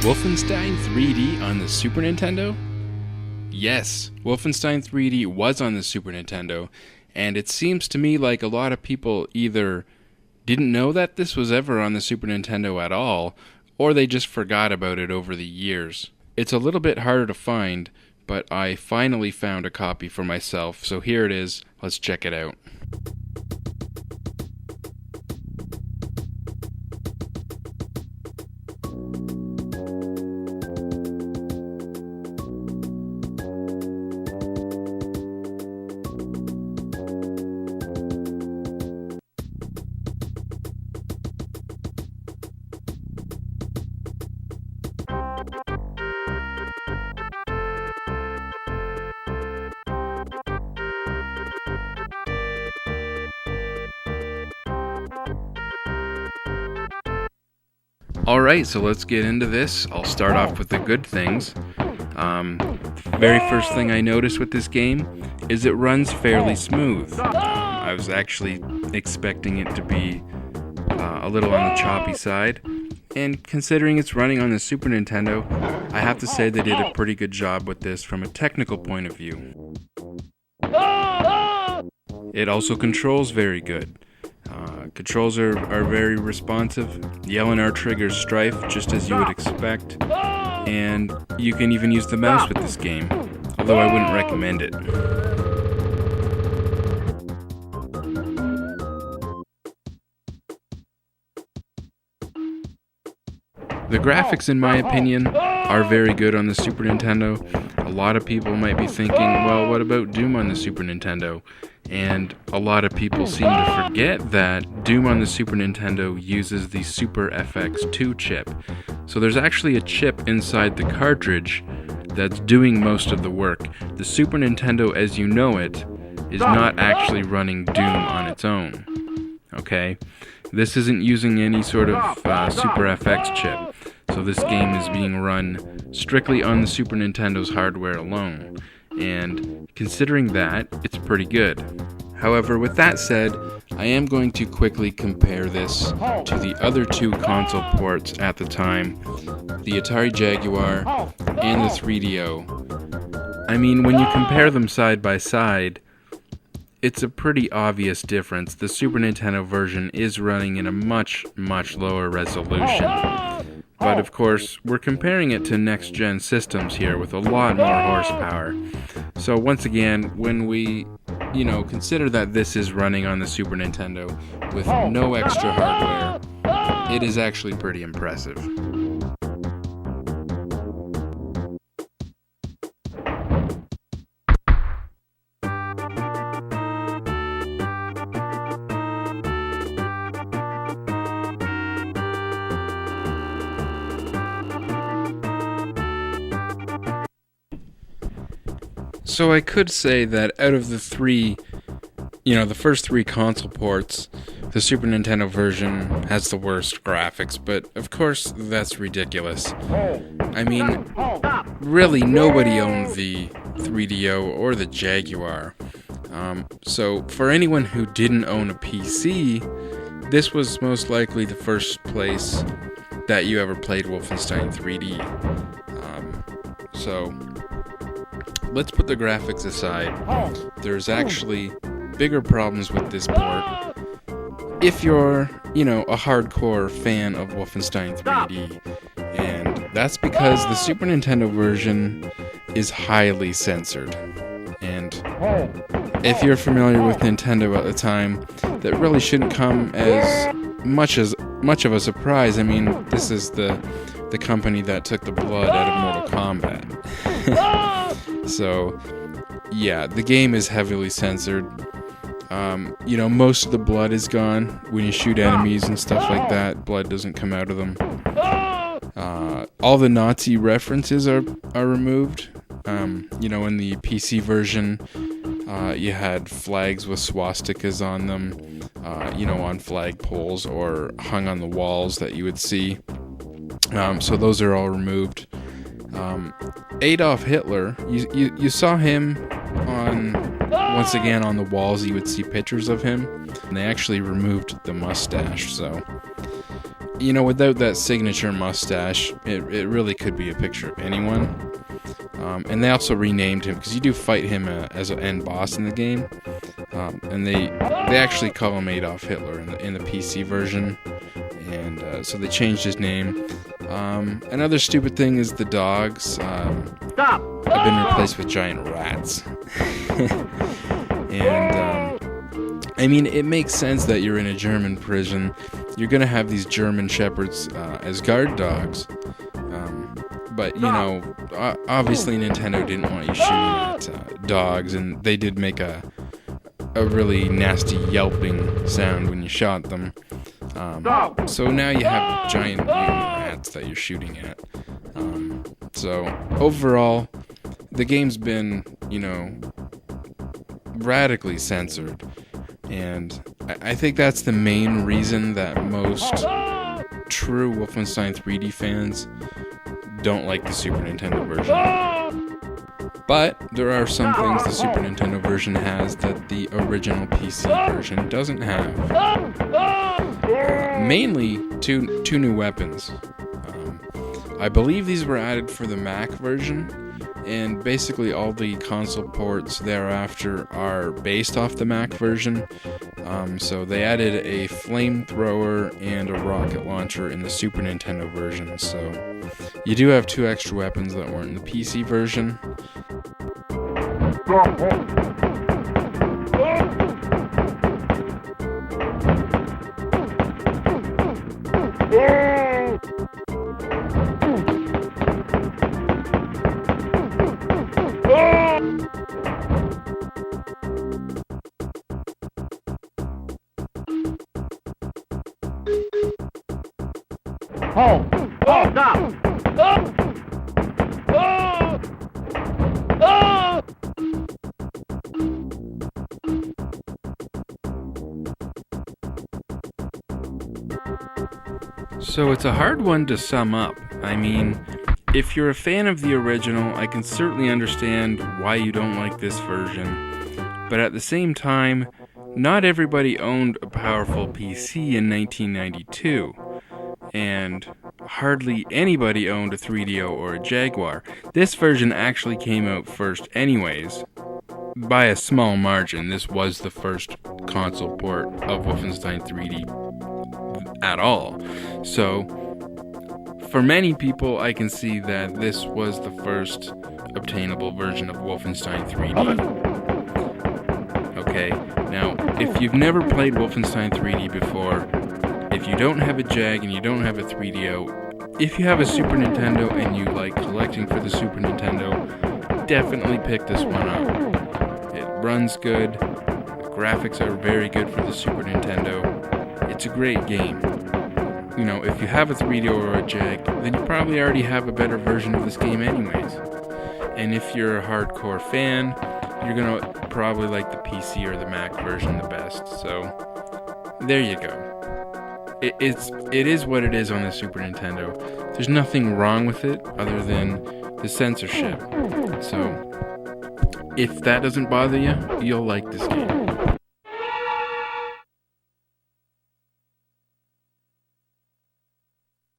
Wolfenstein 3D on the Super Nintendo? Yes, Wolfenstein 3D was on the Super Nintendo, and it seems to me like a lot of people either didn't know that this was ever on the Super Nintendo at all, or they just forgot about it over the years. It's a little bit harder to find, but I finally found a copy for myself, so here it is. Let's check it out. Alright, so let's get into this. I'll start off with the good things. Very first thing I noticed with this game is it runs fairly smooth. I was actually expecting it to be a little on the choppy side, and considering it's running on the Super Nintendo, I have to say they did a pretty good job with this from a technical point of view. It also controls very good. Controls are very responsive. The L&R triggers strife just as you would expect, and you can even use the mouse with this game, although I wouldn't recommend it. The graphics, in my opinion, are very good on the Super Nintendo. A lot of people might be thinking, well, what about Doom on the Super Nintendo? And a lot of people seem to forget that Doom on the Super Nintendo uses the Super FX2 chip. So there's actually a chip inside the cartridge that's doing most of the work. The Super Nintendo, as you know it, is not actually running Doom on its own. Okay? This isn't using any sort of Super FX chip. So this game is being run strictly on the Super Nintendo's hardware alone. And considering that, it's pretty good. However, with that said, I am going to quickly compare this to the other two console ports at the time, the Atari Jaguar and the 3DO. I mean, when you compare them side by side, it's a pretty obvious difference. The Super Nintendo version is running in a much, much lower resolution. But of course, we're comparing it to next-gen systems here with a lot more horsepower. So once again, when we, consider that this is running on the Super Nintendo with no extra hardware, it is actually pretty impressive. So I could say that out of the three, the first three console ports, the Super Nintendo version has the worst graphics, but of course that's ridiculous. I mean, really nobody owned the 3DO or the Jaguar. So for anyone who didn't own a PC, this was most likely the first place that you ever played Wolfenstein 3D. Let's put the graphics aside. There's actually bigger problems with this port. If you're, a hardcore fan of Wolfenstein 3D, and that's because the Super Nintendo version is highly censored. And if you're familiar with Nintendo at the time, that really shouldn't come as much of a surprise. I mean, this is the company that took the blood out of Mortal Kombat. So, yeah, the game is heavily censored. Most of the blood is gone. When you shoot enemies and stuff like that, blood doesn't come out of them. All the Nazi references are removed. In the PC version, you had flags with swastikas on them, on flagpoles or hung on the walls that you would see. So those are all removed. Adolf Hitler, you saw him once again on the walls. You would see pictures of him, and they actually removed the mustache. So without that signature mustache, it really could be a picture of anyone. And they also renamed him, because you do fight him as an end boss in the game. And they actually call him Adolf Hitler in the PC version. And so they changed his name. Another stupid thing is the dogs. Have been replaced with giant rats. And it makes sense that you're in a German prison. You're gonna have these German Shepards as guard dogs. But obviously Nintendo didn't want you shooting at dogs, and they did make a really nasty yelping sound when you shot them. So now you have giant mutant rats that you're shooting at. So overall, the game's been, radically censored. And I think that's the main reason that most true Wolfenstein 3D fans don't like the Super Nintendo version. But there are some things the Super Nintendo version has that the original PC version doesn't have. Mainly two new weapons. I believe these were added for the Mac version, and basically all the console ports thereafter are based off the Mac version. So they added a flamethrower and a rocket launcher in the Super Nintendo version. So you do have two extra weapons that weren't in the PC version. Hold! Hold! Stop! So it's a hard one to sum up. If you're a fan of the original, I can certainly understand why you don't like this version. But at the same time, not everybody owned a powerful PC in 1992. And hardly anybody owned a 3DO or a Jaguar. This version actually came out first anyways. By a small margin, this was the first console port of Wolfenstein 3D at all. So, for many people, I can see that this was the first obtainable version of Wolfenstein 3D. Okay, now, if you've never played Wolfenstein 3D before, if you don't have a Jag and you don't have a 3DO, if you have a Super Nintendo and you like collecting for the Super Nintendo, definitely pick this one up. It runs good, the graphics are very good for the Super Nintendo, it's a great game. If you have a 3DO or a Jag, then you probably already have a better version of this game anyways. And if you're a hardcore fan, you're gonna probably like the PC or the Mac version the best, so there you go. It is what it is on the Super Nintendo. There's nothing wrong with it other than the censorship. So, if that doesn't bother you, you'll like this game.